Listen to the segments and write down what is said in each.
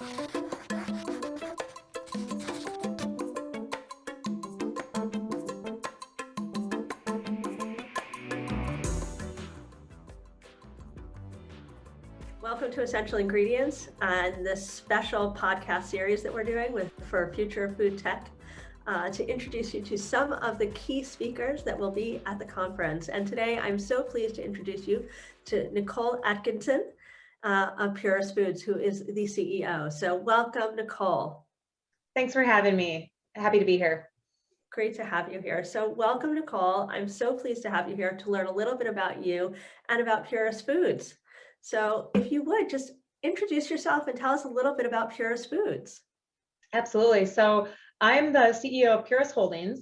Welcome to Essential Ingredients and this special podcast series that we're doing for Future Food Tech to introduce you to some of the key speakers that will be at the conference. And today I'm so pleased to introduce you to Nicole Atchison of PURIS Foods, who is the CEO. So welcome, Nicole. Thanks for having me. Happy to be here. Great to have you here. So welcome, Nicole. I'm so pleased to have you here to learn a little bit about you and about PURIS Foods. So if you would just introduce yourself and tell us a little bit about PURIS Foods. Absolutely. So I'm the CEO of PURIS Holdings,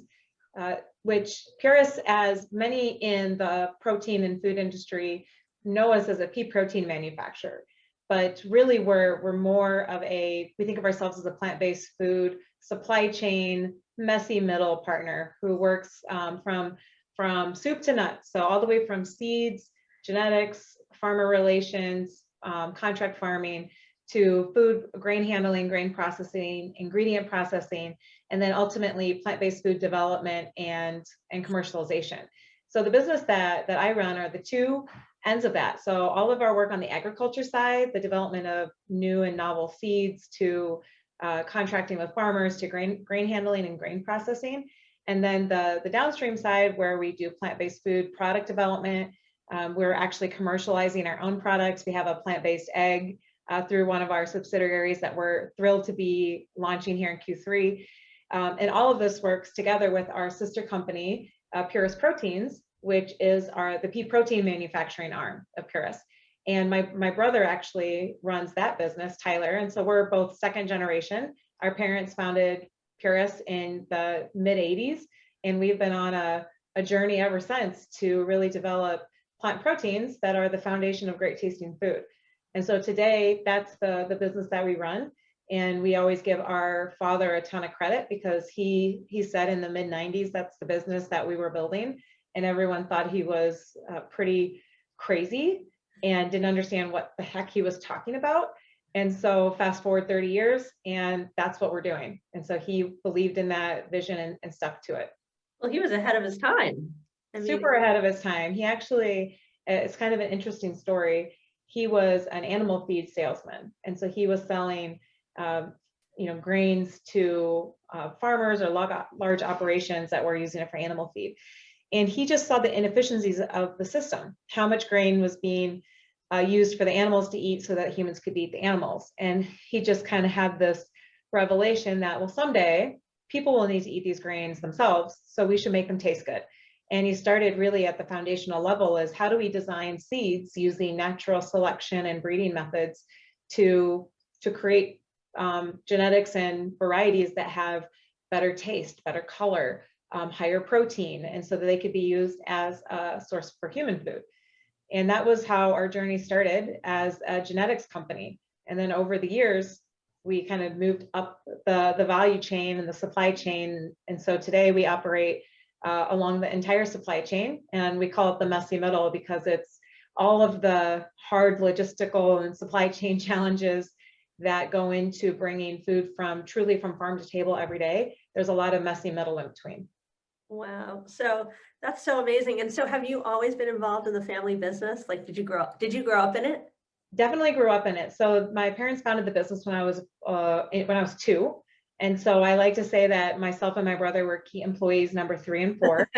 which PURIS, as many in the protein and food industry know us as a pea protein manufacturer. But really we're more of we think of ourselves as a plant-based food supply chain, messy middle partner who works from soup to nuts. So all the way from seeds, genetics, farmer relations, contract farming, to food, grain handling, grain processing, ingredient processing, and then ultimately plant-based food development and commercialization. So the business that I run are the two ends of that. So all of our work on the agriculture side, the development of new and novel seeds, to contracting with farmers, to grain handling and grain processing. And then the downstream side, where we do plant-based food product development. We're actually commercializing our own products. We have a plant-based egg through one of our subsidiaries that we're thrilled to be launching here in Q3. And all of this works together with our sister company, PURIS Proteins, which is the pea protein manufacturing arm of PURIS. And my brother actually runs that business, Tyler. And so we're both second generation. Our parents founded PURIS in the mid 80s, and we've been on a journey ever since to really develop plant proteins that are the foundation of great tasting food. And so today, that's the business that we run. And we always give our father a ton of credit because he said in the mid 90s, that's the business that we were building. And everyone thought he was pretty crazy and didn't understand what the heck he was talking about. And so fast forward 30 years, and that's what we're doing. And so he believed in that vision and stuck to it. Well, he was ahead of his time. Super ahead of his time. He actually, it's kind of an interesting story. He was an animal feed salesman. And so he was selling, grains to farmers or large operations that were using it for animal feed. And he just saw the inefficiencies of the system, how much grain was being used for the animals to eat so that humans could eat the animals. And he just kind of had this revelation that, well, someday people will need to eat these grains themselves, so we should make them taste good. And he started really at the foundational level is how do we design seeds using natural selection and breeding methods to create genetics and varieties that have better taste, better color, higher protein, and so that they could be used as a source for human food. And that was how our journey started as a genetics company. And then over the years, we kind of moved up the value chain and the supply chain. And so today we operate along the entire supply chain, and we call it the messy middle because it's all of the hard logistical and supply chain challenges that go into bringing food truly from farm to table every day. There's a lot of messy middle in between. Wow. So that's so amazing. And so have you always been involved in the family business? Like, did you grow up in it? Definitely grew up in it. So my parents founded the business when I was 2. And so I like to say that myself and my brother were key employees number 3 and 4,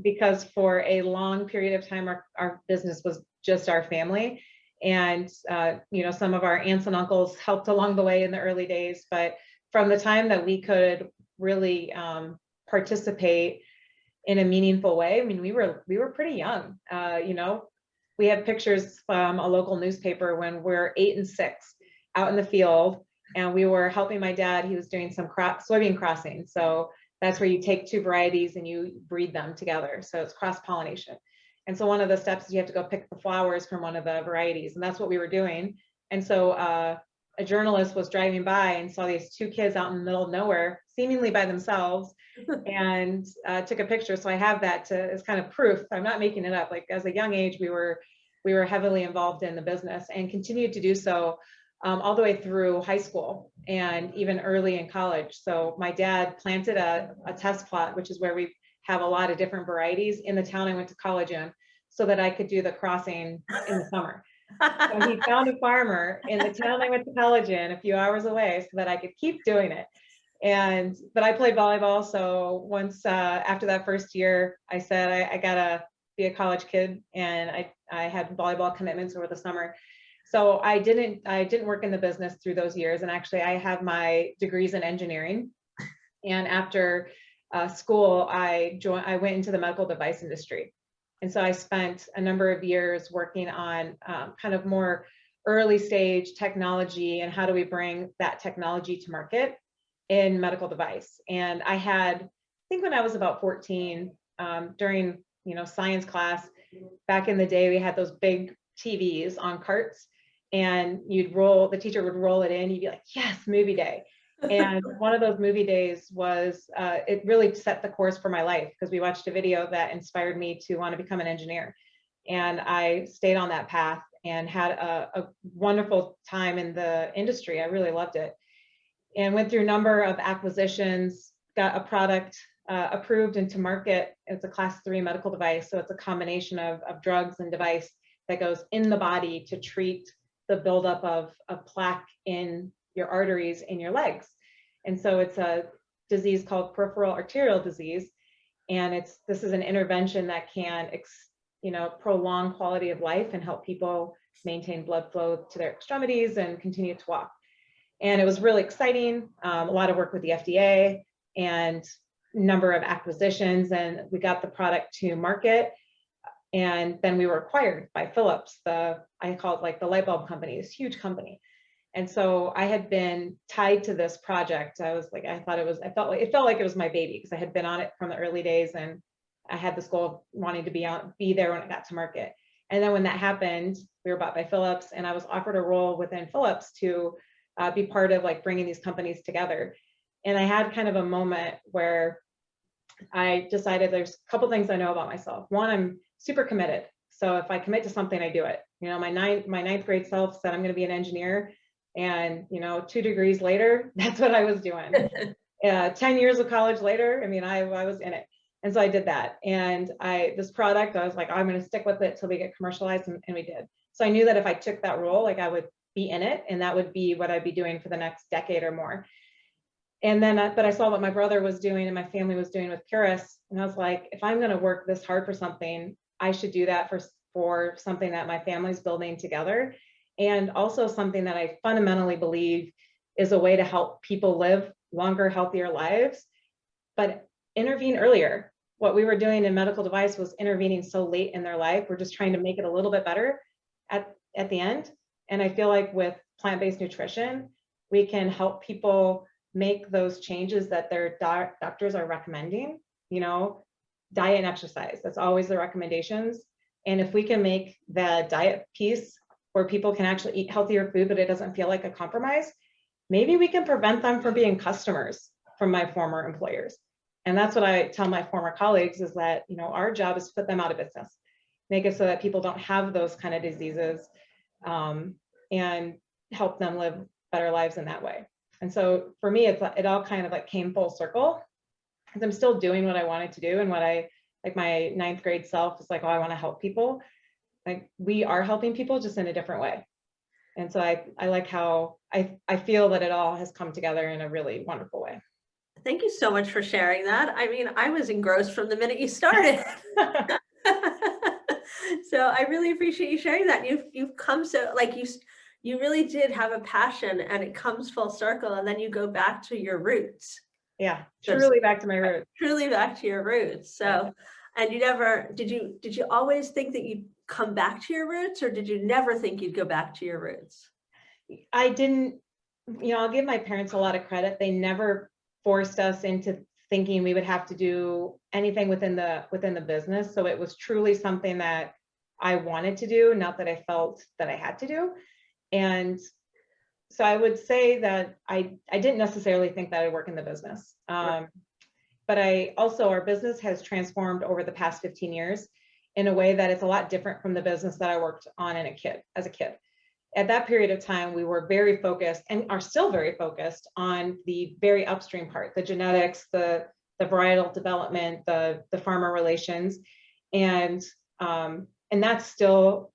because for a long period of time, our business was just our family. And, some of our aunts and uncles helped along the way in the early days. But from the time that we could really participate in a meaningful way, I mean, we were pretty young. We have pictures from a local newspaper when we're 8 and 6 out in the field. And we were helping my dad. He was doing some soybean crossing. So that's where you take 2 varieties and you breed them together. So it's cross-pollination. And so one of the steps is you have to go pick the flowers from one of the varieties. And that's what we were doing. And so a journalist was driving by and saw these 2 kids out in the middle of nowhere, seemingly by themselves, and took a picture. So I have that as kind of proof. I'm not making it up. Like as a young age, we were heavily involved in the business and continued to do so all the way through high school and even early in college. So my dad planted a test plot, which is where we have a lot of different varieties in the town I went to college in, so that I could do the crossing in the summer. So he found a farmer in the town I went to college in, a few hours away, so that I could keep doing it. But I played volleyball. So once after that first year, I said, I gotta be a college kid, and I had volleyball commitments over the summer. So I didn't work in the business through those years. And actually I have my degrees in engineering. And after school, I went into the medical device industry. And so I spent a number of years working on kind of more early stage technology and how do we bring that technology to market in medical device. And I think when I was about 14, during science class, back in the day, we had those big TVs on carts, and the teacher would roll it in, you'd be like, yes, movie day. And one of those movie days was, it really set the course for my life, because we watched a video that inspired me to want to become an engineer. And I stayed on that path and had a wonderful time in the industry. I really loved it, and went through a number of acquisitions, got a product approved into market. It's a class 3 medical device. So it's a combination of drugs and device that goes in the body to treat the buildup of plaque in your arteries in your legs. And so it's a disease called peripheral arterial disease. And this is an intervention that can prolong quality of life and help people maintain blood flow to their extremities and continue to walk. And it was really exciting, a lot of work with the FDA and number of acquisitions, and we got the product to market. And then we were acquired by Philips, I call it like the light bulb company, this huge company. And so I had been tied to this project. It felt like it was my baby, because I had been on it from the early days, and I had this goal of wanting to be there when it got to market. And then when that happened, we were bought by Philips, and I was offered a role within Philips to be part of like bringing these companies together. And I had kind of a moment where I decided there's a couple things I know about myself. One, I'm super committed. So if I commit to something, I do it. My ninth grade self said I'm going to be an engineer, and 2 degrees later, that's what I was doing. 10 years of college later, I was in it. And so I did that. And this product, I was like, I'm going to stick with it till we get commercialized, and we did. So I knew that if I took that role, like I would be in it, and that would be what I'd be doing for the next decade or more. And then, but I saw what my brother was doing and my family was doing with PURIS, and I was like, if I'm going to work this hard for something, I should do that for something that my family's building together, and also something that I fundamentally believe is a way to help people live longer, healthier lives, but intervene earlier. What we were doing in medical device was intervening so late in their life. We're just trying to make it a little bit better at the end. And I feel like with plant-based nutrition, we can help people make those changes that their doctors are recommending, diet and exercise. That's always the recommendations. And if we can make the diet piece where people can actually eat healthier food, but it doesn't feel like a compromise, maybe we can prevent them from being customers from my former employers. And that's what I tell my former colleagues, is that, our job is to put them out of business, make it so that people don't have those kind of diseases, and help them live better lives in that way. And so for me, it all kind of like came full circle, because I'm still doing what I wanted to do, and what my ninth grade self is like, oh, I want to help people. Like, we are helping people, just in a different way. And so I like how I feel that it all has come together in a really wonderful way. Thank you so much for sharing that. I was engrossed from the minute you started. So I really appreciate you sharing that. You've come so, like, you really did have a passion, and it comes full circle, and then you go back to your roots. Yeah, truly back to my roots. Truly back to your roots. So, and did you always think that you'd come back to your roots, or did you never think you'd go back to your roots? I didn't, I'll give my parents a lot of credit. They never forced us into thinking we would have to do anything within the business. So it was truly something that I wanted to do, not that I felt that I had to do. And so I would say that I didn't necessarily think that I'd work in the business. Right. But our business has transformed over the past 15 years in a way that it's a lot different from the business that I worked on as a kid. at that period of time, we were very focused and are still very focused on the very upstream part, the genetics, the varietal development, the farmer relations. And that's still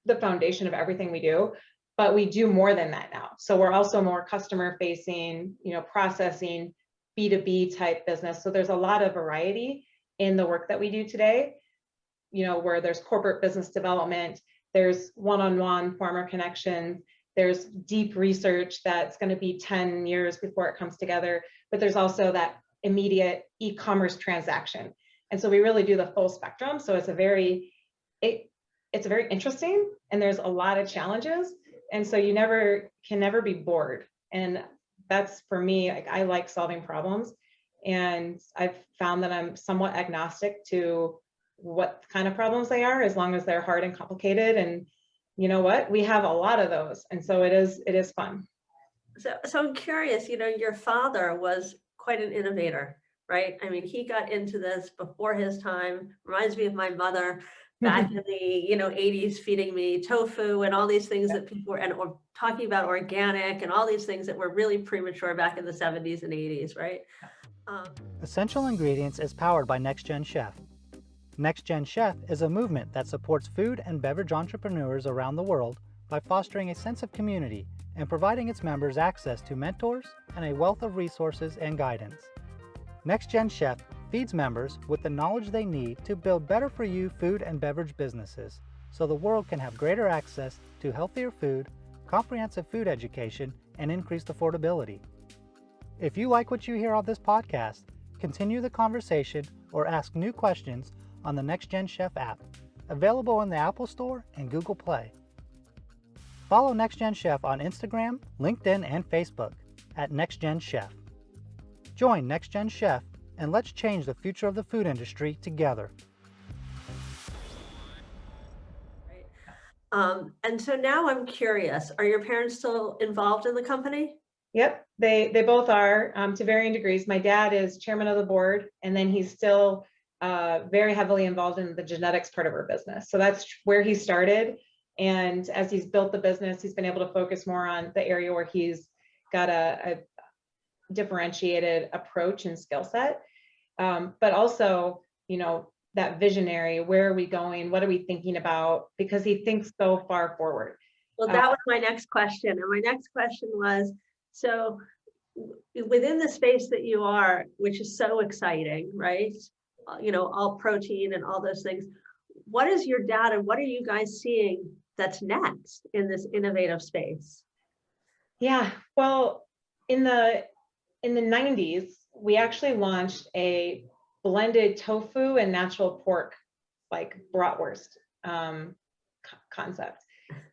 the foundation of everything we do, but we do more than that now. So we're also more customer facing, processing, B2B type business. So there's a lot of variety in the work that we do today, where there's corporate business development, there's one-on-one farmer connections, there's deep research that's going to be 10 years before it comes together, but there's also that immediate e-commerce transaction. And so we really do the full spectrum. So it's very interesting, and there's a lot of challenges. And so you can never be bored. And that's, for me, I like solving problems. And I've found that I'm somewhat agnostic to what kind of problems they are, as long as they're hard and complicated. And you know what? We have a lot of those. And so it is fun. So I'm curious, your father was quite an innovator, right? I mean, he got into this before his time. Reminds me of my mother back in the 80s, feeding me tofu and all these things that people were, or talking about organic and all these things that were really premature back in the 70s and 80s, right? Essential Ingredients is powered by Next Gen Chef. Next Gen Chef is a movement that supports food and beverage entrepreneurs around the world by fostering a sense of community and providing its members access to mentors and a wealth of resources and guidance. Next Gen Chef feeds members with the knowledge they need to build better for you food and beverage businesses, so the world can have greater access to healthier food, comprehensive food education, and increased affordability. If you like what you hear on this podcast, continue the conversation or ask new questions on the Next Gen Chef app, available in the Apple Store and Google Play. Follow Next Gen Chef on Instagram, LinkedIn, and Facebook at Next Gen Chef. Join Next Gen Chef and let's change the future of the food industry together. And so now I'm curious, are your parents still involved in the company? Yep, they both are, to varying degrees. My dad is chairman of the board, and then he's still very heavily involved in the genetics part of our business. So that's where he started. And as he's built the business, he's been able to focus more on the area where he's got a differentiated approach and skill set. But also, that visionary, where are we going? What are we thinking about? Because he thinks so far forward. Well, that was my next question. And my next question was, so within the space that you are, which is so exciting, right? All protein and all those things. What is your data? What are you guys seeing that's next in this innovative space? Yeah, well, in the 90s, we actually launched a blended tofu and natural pork, like bratwurst concept.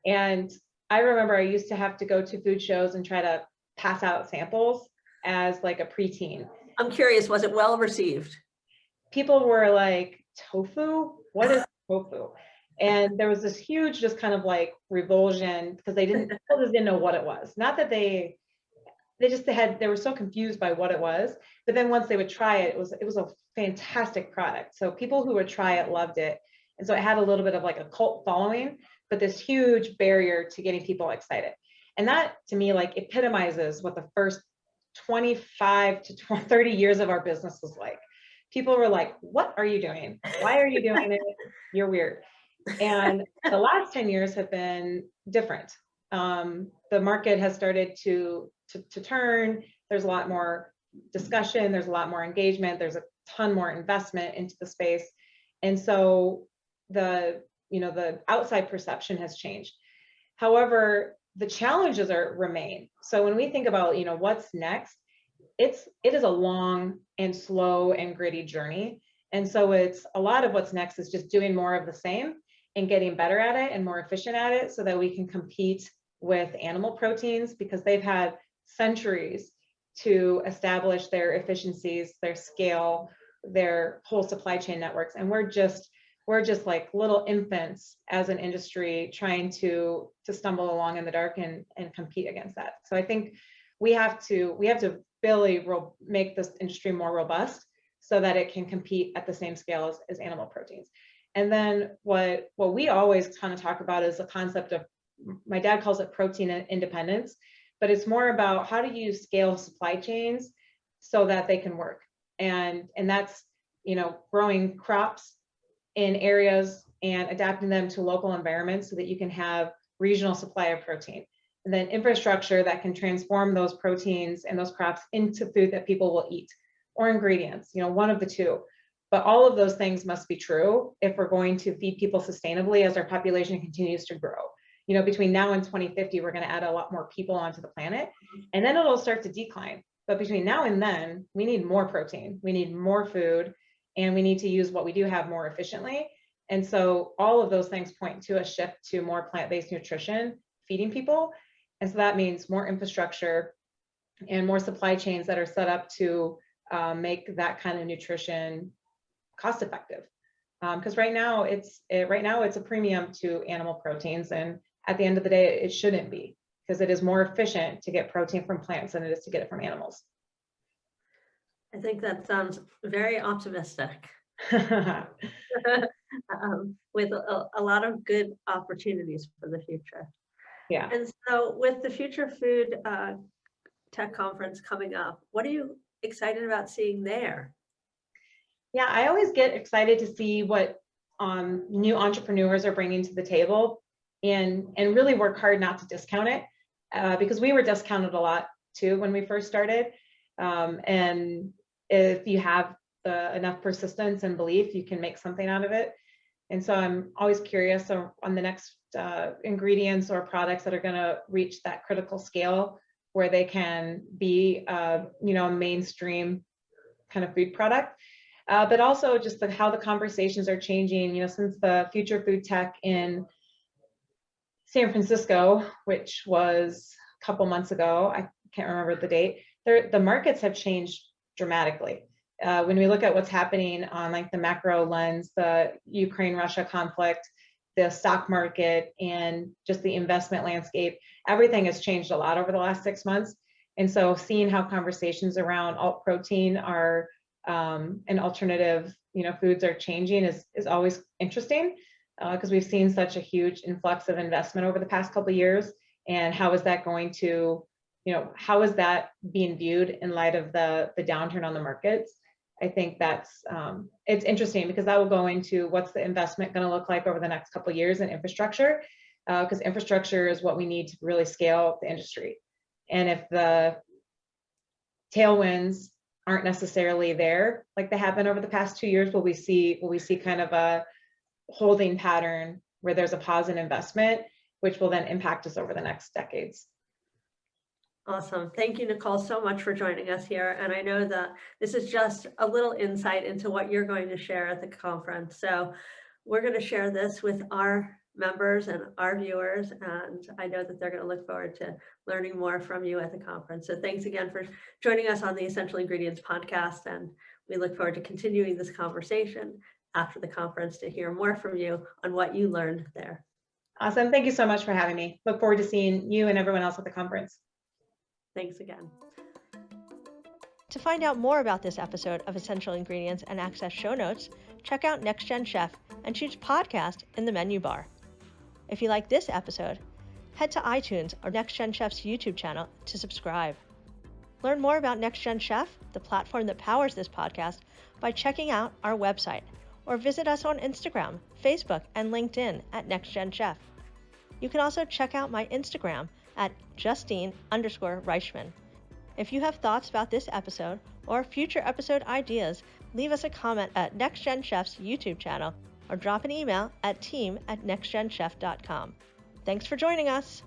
And I remember I used to have to go to food shows and try to pass out samples as like a preteen. I'm curious, was it well received? People were like, tofu? What is tofu? And there was this huge just kind of like revulsion, because people just didn't know what it was. Not that they were so confused by what it was, but then once they would try it, it was a fantastic product. So people who would try it loved it. And so it had a little bit of like a cult following, but this huge barrier to getting people excited. And that, to me, like epitomizes what the first 25 to 30 years of our business was like. People were like, what are you doing? Why are you doing it? You're weird. And the last 10 years have been different. The market has started to turn. There's a lot more discussion. There's a lot more engagement. There's a ton more investment into the space. And so the outside perception has changed. However, the challenges remain. So when we think about, what's next, it is a long and slow and gritty journey. And so it's a lot of what's next is just doing more of the same and getting better at it and more efficient at it, so that we can compete with animal proteins, because they've had centuries to establish their efficiencies, their scale, their whole supply chain networks. And we're just like little infants as an industry trying to stumble along in the dark and compete against that. So I think we have to really make this industry more robust so that it can compete at the same scale as animal proteins. And then what we always kind of talk about is the concept of my dad calls it protein independence, but it's more about how do you scale supply chains so that they can work. And that's, growing crops in areas and adapting them to local environments so that you can have regional supply of protein. And then infrastructure that can transform those proteins and those crops into food that people will eat, or ingredients, one of the two. But all of those things must be true if we're going to feed people sustainably as our population continues to grow. Between now and 2050, we're going to add a lot more people onto the planet, and then it'll start to decline. But between now and then, we need more protein, we need more food, and we need to use what we do have more efficiently. And so all of those things point to a shift to more plant-based nutrition, feeding people. And so that means more infrastructure and more supply chains that are set up to make that kind of nutrition cost effective. Because right now it's a premium to animal proteins, and at the end of the day, it shouldn't be, because it is more efficient to get protein from plants than it is to get it from animals. I think that sounds very optimistic. With a lot of good opportunities for the future. Yeah. And so with the Future Food Tech Conference coming up, what are you excited about seeing there? Yeah, I always get excited to see what new entrepreneurs are bringing to the table, and really work hard not to discount it, because we were discounted a lot too when we first started. And if you have enough persistence and belief, you can make something out of it. And so I'm always curious on the next ingredients or products that are going to reach that critical scale where they can be, a mainstream kind of food product. But also just how the conversations are changing, since the Future Food Tech in San Francisco, which was a couple months ago, I can't remember the date, the markets have changed dramatically. When we look at what's happening on the macro lens, the Ukraine-Russia conflict, the stock market, and just the investment landscape, everything has changed a lot over the last 6 months. And so seeing how conversations around alt protein are and alternative, foods are changing is always interesting, because we've seen such a huge influx of investment over the past couple of years. And how is that going to, how is that being viewed in light of the downturn on the markets? I think that's, it's interesting, because that will go into what's the investment going to look like over the next couple of years in infrastructure, because infrastructure is what we need to really scale the industry. And if the tailwinds aren't necessarily there like they have been over the past 2 years, will we see kind of a holding pattern where there's a pause in investment, which will then impact us over the next decades. Awesome. Thank you, Nicole, so much for joining us here. And I know that this is just a little insight into what you're going to share at the conference. So we're going to share this with our members and our viewers, and I know that they're going to look forward to learning more from you at the conference. So thanks again for joining us on the Essential Ingredients podcast, and we look forward to continuing this conversation after the conference to hear more from you on what you learned there. Awesome. Thank you so much for having me. Look forward to seeing you and everyone else at the conference. Thanks again. To find out more about this episode of Essential Ingredients and access show notes, check out Next Gen Chef and choose podcast in the menu bar. If you like this episode, head to iTunes or Next Gen Chef's YouTube channel to subscribe. Learn more about Next Gen Chef, the platform that powers this podcast, by checking out our website, or visit us on Instagram, Facebook, and LinkedIn at Next Gen Chef. You can also check out my Instagram at Justine_Reichman. If you have thoughts about this episode or future episode ideas, leave us a comment at Next Gen Chef's YouTube channel or drop an email at team@nextgenchef.com. Thanks for joining us.